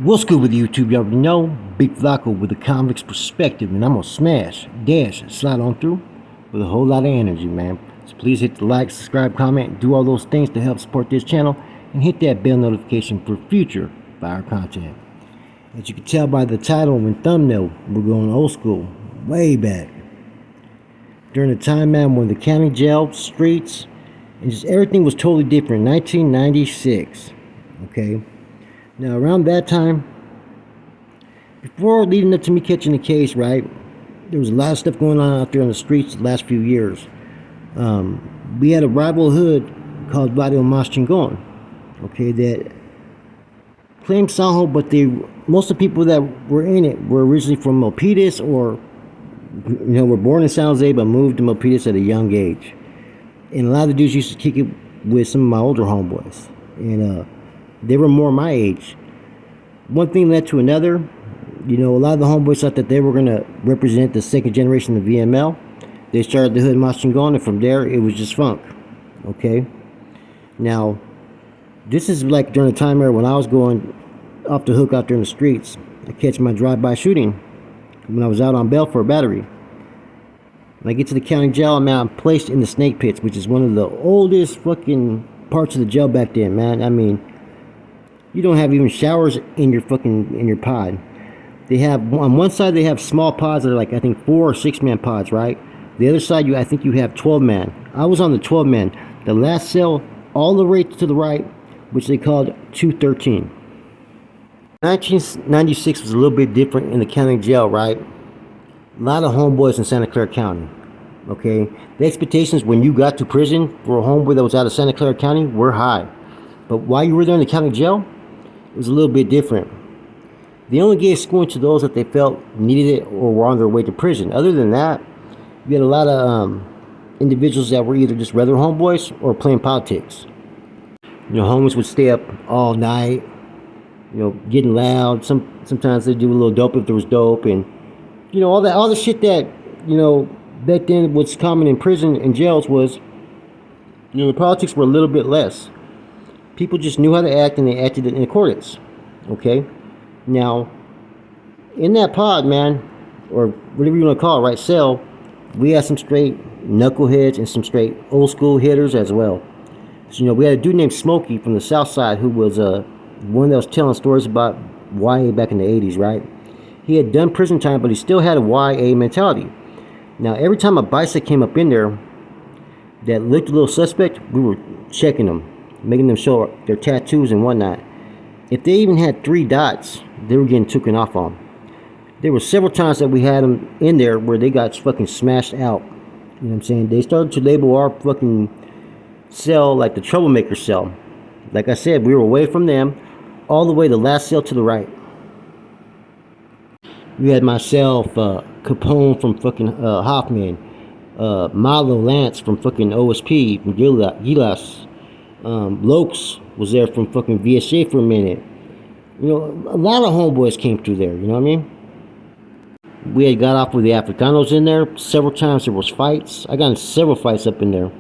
What's good with YouTube? You already know, Big Flacco with the convict's perspective, and I'm gonna smash, dash, slide on through with a whole lot of energy, man. So please hit the like, subscribe, comment, do all those things to help support this channel, and hit that bell notification for future fire content. As you can tell by the title and thumbnail, we're going old school, way back. During the time, man, when the county jail, streets, and just everything was totally different. 1996, okay? Now, around that time, before leading up to me catching the case, right, there was a lot of stuff going on out there on the streets the last few years. We had a rival hood called Varrios, okay, that claimed Sanjo, but most of the people that were in it were originally from Milpitas or, were born in San Jose but moved to Milpitas at a young age. And a lot of the dudes used to kick it with some of my older homeboys. And, they were more my age. One thing led to another. A lot of the homeboys thought that they were going to represent the second generation of VML. They started the hood Machingon, and from there, it was just funk. Okay? Now, this is like during the time era when I was going off the hook out there in the streets. I catch my drive-by shooting when I was out on bail for a battery. When I get to the county jail, I'm placed in the snake pits, which is one of the oldest fucking parts of the jail back then, man. I mean, you don't have even showers in your pod. They have, on one side they have small pods that are like, I think 4 or 6 man pods, right? The other side, I think you have 12 man. I was on the 12 man. The last cell all the way to the right, which they called 213. 1996 was a little bit different in the county jail, right? A lot of homeboys in Santa Clara County. Okay, the expectations when you got to prison for a homeboy that was out of Santa Clara County were high. But while you were there in the county jail, it was a little bit different. They only gave schooling to those that they felt needed it or were on their way to prison. Other than that, you had a lot of individuals that were either just regular homeboys or playing politics. Homies would stay up all night, getting loud. Sometimes they'd do a little dope if there was dope, and all the shit that back then was common in prison and jails was, the politics were a little bit less. People just knew how to act, and they acted in accordance. Okay? Now, in that pod, man, or whatever you want to call it, right, cell, we had some straight knuckleheads and some straight old school hitters as well. So, we had a dude named Smokey from the south side who was one that was telling stories about YA back in the 80s, right? He had done prison time, but he still had a YA mentality. Now, every time a bicep came up in there that looked a little suspect, we were checking them, making them show their tattoos and whatnot. If they even had 3 dots, they were getting taken off on. There were several times that we had them in there where they got fucking smashed out. You know what I'm saying? They started to label our fucking cell like the troublemaker cell. Like I said, we were away from them, all the way the last cell to the right. We had myself, Capone from fucking Hoffman, Malo Lance from fucking OSP, from Gilas. Lokes was there from fucking VSA for a minute. A lot of homeboys came through there, you know what I mean? We had got off with the Africanos in there. Several times there was fights. I got in several fights up in there.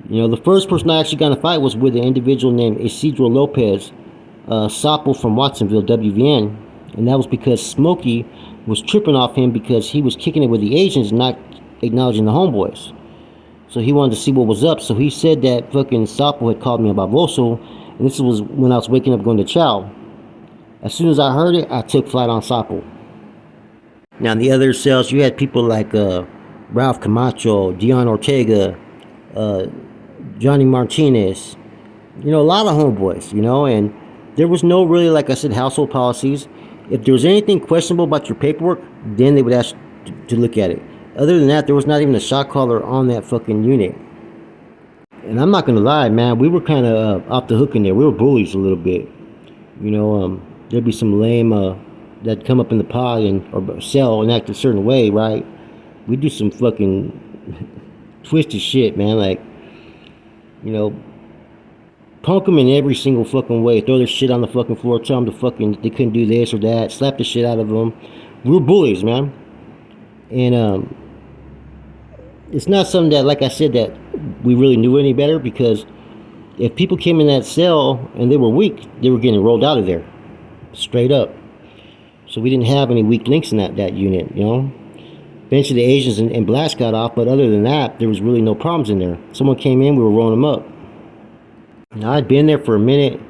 The first person I actually got in a fight was with an individual named Isidro Lopez, Sapo from Watsonville, WVN. And that was because Smokey was tripping off him because he was kicking it with the Asians and not acknowledging the homeboys. So he wanted to see what was up. So he said that fucking Sapo had called me about Voso. And this was when I was waking up going to chow. As soon as I heard it, I took flight on Sapo. Now in the other cells, you had people like Ralph Camacho, Dion Ortega, Johnny Martinez. A lot of homeboys, and there was no really, like I said, household policies. If there was anything questionable about your paperwork, then they would ask to look at it. Other than that, there was not even a shot caller on that fucking unit. And I'm not gonna lie, man, we were kind of off the hook in there. We were bullies a little bit. There'd be some lame that come up in the pod or cell and act a certain way, right? We do some fucking twisted shit, man. Like, punk them in every single fucking way. Throw their shit on the fucking floor. Tell them they couldn't do this or that. Slap the shit out of them. We were bullies, man. And it's not something that, like I said, that we really knew any better, because if people came in that cell and they were weak, they were getting rolled out of there. straight up. So we didn't have any weak links in that unit, you know. Eventually the Asians and blacks got off, but other than that, there was really no problems in there. Someone came in, we were rolling them up. Now I'd been there for a minute,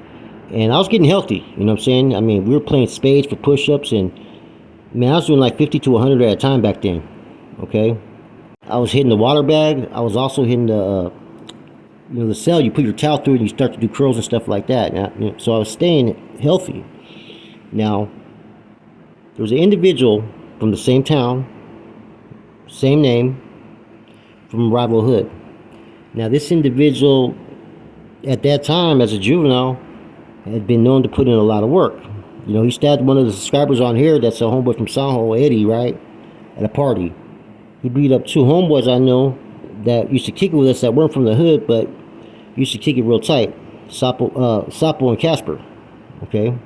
and I was getting healthy, you know what I'm saying? I mean, we were playing spades for push-ups, and man, I was doing like 50 to 100 at a time back then, okay? I was hitting the water bag. I was also hitting the, you know, the cell. You put your towel through it, and you start to do curls and stuff like that. Now, you know, so I was staying healthy. Now, there was an individual from the same town, same name, from rival hood. Now, this individual, at that time, as a juvenile, had been known to put in a lot of work. You know, he stabbed one of the subscribers on here that's a homeboy from Sanho, Eddie, right, at a party. He beat up two homeboys I know that used to kick it with us that weren't from the hood, but used to kick it real tight. Sapo and Casper, okay?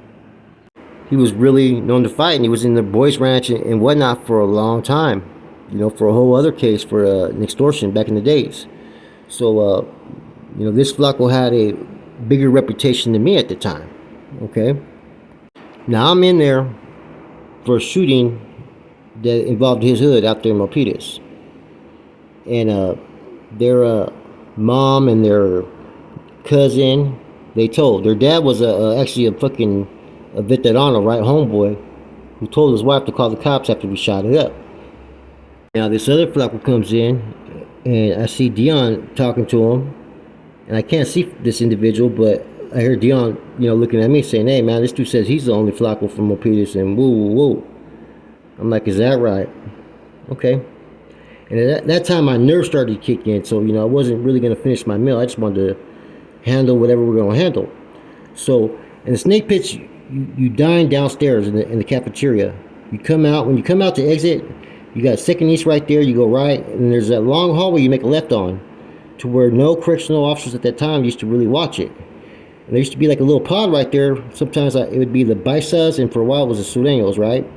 He was really known to fight, and he was in the boys' ranch and whatnot for a long time. You know, for a whole other case for an extortion back in the days. So, you know, this Flaco had a bigger reputation than me at the time, okay? Now, I'm in there for a shooting that involved his hood out there in Milpitas. And their mom and their cousin, they told. Their dad was actually a fucking veterano, right, homeboy, who told his wife to call the cops after we shot it up. Now this other Flaco comes in, and I see Dion talking to him, and I can't see this individual, but I hear Dion, you know, looking at me saying, "Hey man, this dude says he's the only Flaco from Milpitas," and woo woo woo. I'm like, "Is that right?" Okay. And at that time, my nerves started to kick in, so you know I wasn't really gonna finish my meal. I just wanted to handle whatever we're gonna handle. So in the snake pits, you dine downstairs in the cafeteria. You come out when you come out to exit. You got second east right there. You go right, and there's that long hallway you make a left on, to where no correctional officers at that time used to really watch it. And there used to be like a little pod right there. Sometimes it would be the Baisas, and for a while it was the Sureños, right?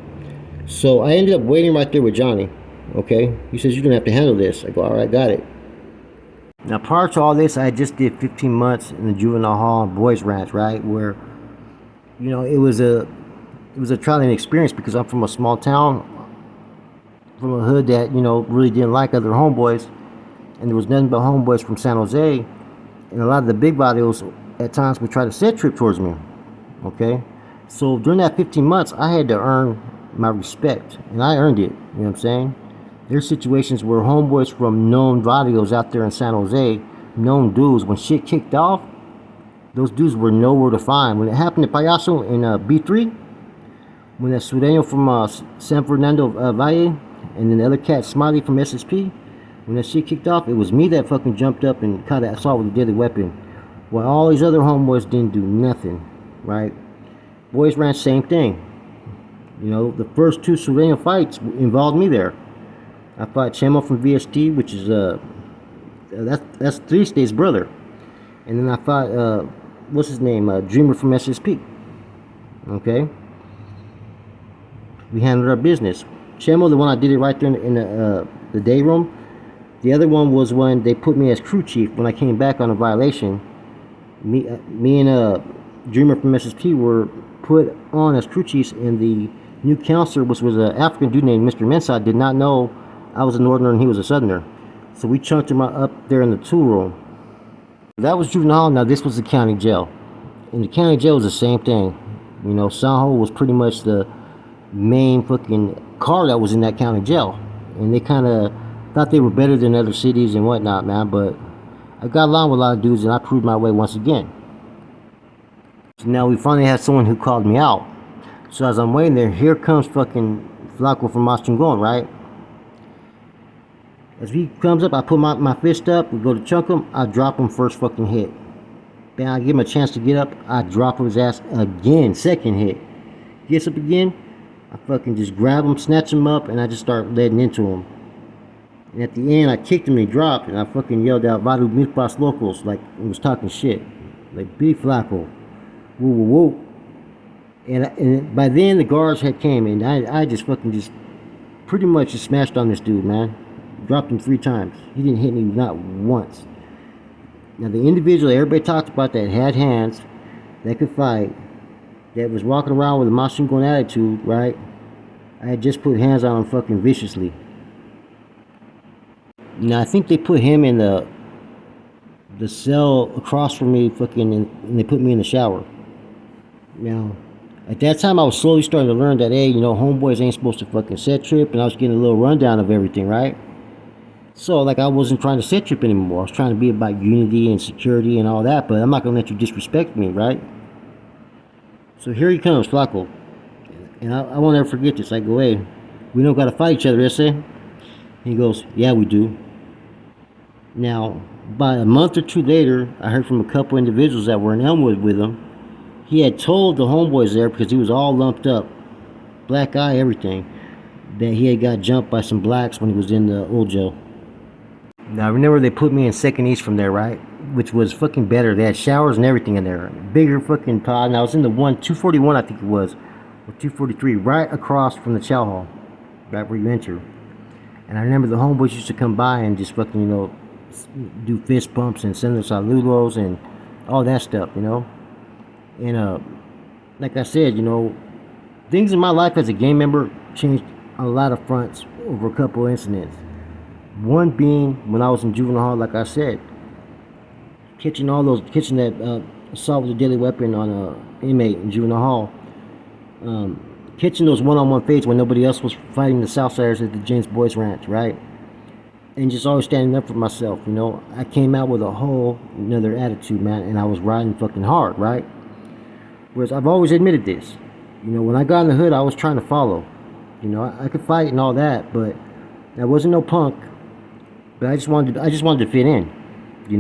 So I ended up waiting right there with Johnny. Okay, he says, "You're gonna have to handle this." I go, "All right, got it." Now prior to all this, I just did 15 months in the juvenile hall and boys ranch, right, where, you know, it was a trying experience because I'm from a small town, from a hood that, you know, really didn't like other homeboys, and there was nothing but homeboys from San Jose, and a lot of the big Varrios at times would try to set trip towards me, okay? So during that 15 months, I had to earn my respect, and I earned it, you know what I'm saying? There's situations where homeboys from known Varrios out there in San Jose, known dudes, when shit kicked off, those dudes were nowhere to find. When it happened to Payaso in B3, when that Sureño from San Fernando Valle, and then the other cat, Smiley from SSP, when that shit kicked off, it was me that fucking jumped up and caught that assault with a deadly weapon. While all these other homeboys didn't do nothing, right? Boys Ranch, same thing. You know, the first two Sureño fights involved me there. I fought Chemo from VST, which is, that's Three State's brother. And then I fought, what's his name, Dreamer from SSP. Okay? We handled our business. Chemo, the one I did it right there in the day room. The other one was when they put me as crew chief when I came back on a violation. Me and Dreamer from SSP were put on as crew chiefs, and the new counselor, which was an African dude named Mr. Mensah, did not know I was a northerner and he was a southerner. So we chunked him up there in the tool room. That was juvenile. Now this was the county jail. And the county jail was the same thing. You know, Sanho was pretty much the main fucking car that was in that county jail. And they kind of thought they were better than other cities and whatnot, man. But I got along with a lot of dudes, and I proved my way once again. So now we finally had someone who called me out. So as I'm waiting there, here comes fucking Flaco from Maschingon, right? As he comes up, I put my fist up, we go to chunk him, I drop him first fucking hit. Then I give him a chance to get up, I drop his ass again, second hit. Gets up again, I fucking just grab him, snatch him up, and I just start letting into him. And at the end, I kicked him and he dropped, and I fucking yelled out, "Vadu Milpas Locals," like he was talking shit. Like, "Big Flaco. Woo woo woo." And by then, the guards had came, and I just fucking just pretty much just smashed on this dude, man. Dropped him 3 times. He didn't hit me not once. Now the individual everybody talked about that had hands, that could fight, that was walking around with a machine gun attitude, right? I had just put hands on him fucking viciously. Now I think they put him in the cell across from me, fucking, and they put me in the shower. Now, at that time, I was slowly starting to learn that, hey, homeboys ain't supposed to fucking set trip, and I was getting a little rundown of everything, right? So, like, I wasn't trying to set trip anymore. I was trying to be about unity and security and all that, but I'm not gonna let you disrespect me, right? So here he comes, Flacco, and I won't ever forget this. I go, hey, we don't gotta fight each other, ese? He goes, yeah, we do. Now, about a month or two later, I heard from a couple individuals that were in Elmwood with him. He had told the homeboys there, because he was all lumped up, black eye, everything, that he had got jumped by some blacks when he was in the old jail. Now, remember they put me in Second East from there, right? Which was fucking better. They had showers and everything in there. Bigger fucking pod. And I was in the 241, I think it was, or 243, right across from the chow hall, right where you enter. And I remember the homeboys used to come by and just fucking, do fist bumps and send us saludos and all that stuff, And like I said, things in my life as a gang member changed on a lot of fronts over a couple incidents. One being when I was in juvenile hall, like I said, catching that assault with a deadly weapon on a inmate in juvenile hall, catching those one-on-one fights when nobody else was fighting the Southsiders at the James Boyce Ranch, right? And just always standing up for myself, I came out with a whole another attitude, man, and I was riding fucking hard, right? Whereas I've always admitted this, when I got in the hood, I was trying to follow. I could fight and all that, but I wasn't no punk. But I just wanted to fit in.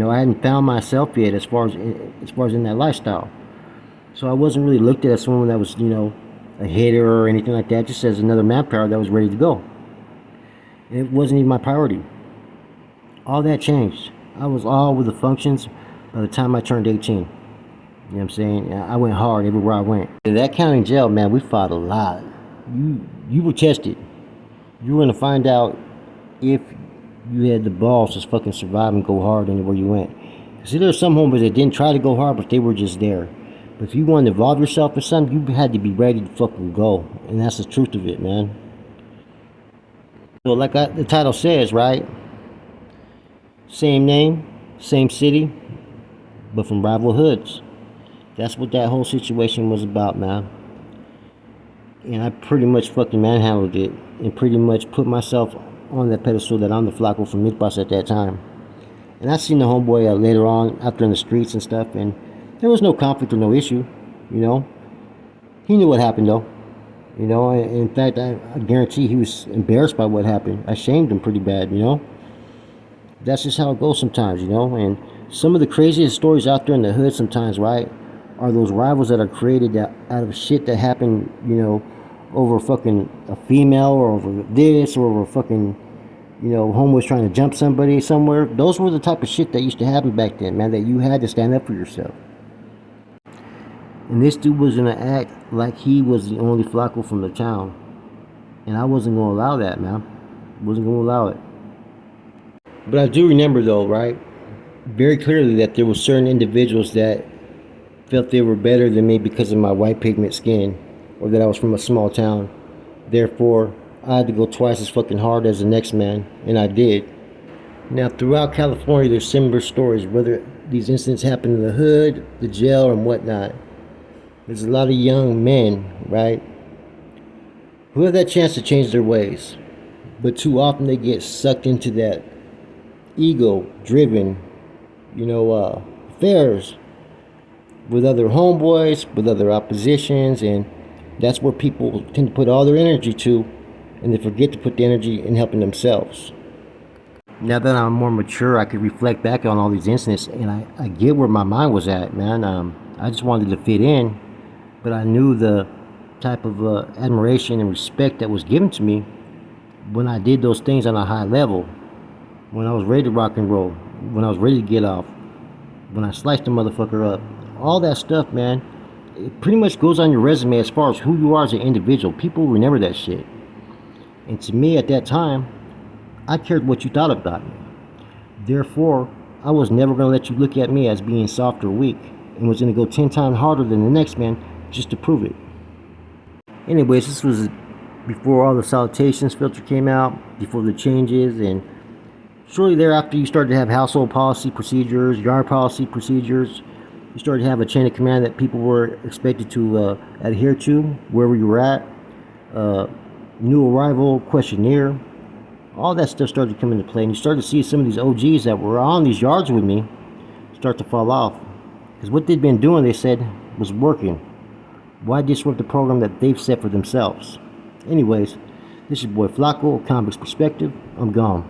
I hadn't found myself yet as far as in that lifestyle. So I wasn't really looked at as someone that was, a hitter or anything like that, just as another manpower that was ready to go. And it wasn't even my priority. All that changed. I was all with the functions by the time I turned 18. You know what I'm saying? I went hard everywhere I went. In that county jail, man, we fought a lot. You were tested. You were going to find out if you had the balls to fucking survive and go hard anywhere you went. See, there were some homies that didn't try to go hard, but they were just there. But if you wanted to involve yourself in something, you had to be ready to fucking go. And that's the truth of it, man. So like the title says, right? Same name, same city, but from rival hoods. That's what that whole situation was about, man. And I pretty much fucking manhandled it and pretty much put myself on that pedestal that I'm the Flacco from Midbus at that time. And I seen the homeboy later on out there in the streets and stuff, and there was no conflict or no issue, He knew what happened though. In fact, I guarantee he was embarrassed by what happened. I shamed him pretty bad, That's just how it goes sometimes, And some of the craziest stories out there in the hood sometimes, right, are those rivals that are created out of shit that happened, over fucking a female or over this or over fucking, homeboys trying to jump somebody somewhere. Those were the type of shit that used to happen back then, man, that you had to stand up for yourself. And this dude was gonna act like he was the only Flacco from the town. And I wasn't gonna allow that, man. Wasn't gonna allow it. But I do remember though, right, very clearly that there were certain individuals that felt they were better than me because of my white pigment skin, or that I was from a small town. Therefore, I had to go twice as fucking hard as the next man, and I did. Now, throughout California, there's similar stories, whether these incidents happen in the hood, the jail, and whatnot. There's a lot of young men, right, who have that chance to change their ways, but too often they get sucked into that ego-driven, affairs with other homeboys, with other oppositions, and that's where people tend to put all their energy to, and they forget to put the energy in helping themselves. Now that I'm more mature, I can reflect back on all these incidents, and I get where my mind was at, man. I just wanted to fit in, but I knew the type of admiration and respect that was given to me when I did those things on a high level, when I was ready to rock and roll, when I was ready to get off, when I sliced a motherfucker up. All that stuff, man, it pretty much goes on your resume as far as who you are as an individual. People remember that shit. And to me at that time, I cared what you thought about me. Therefore, I was never going to let you look at me as being soft or weak, and was going to go 10 times harder than the next man just to prove it. Anyways, this was before all the salutations filter came out, before the changes, and shortly thereafter you started to have household policy procedures, yard policy procedures. You started to have a chain of command that people were expected to adhere to wherever you were at. New arrival questionnaire. All that stuff started to come into play, and you started to see some of these OGs that were on these yards with me start to fall off. Because what they'd been doing, they said, was working. Why disrupt the program that they've set for themselves? Anyways, this is your boy Flacco, Convict's Perspective. I'm gone.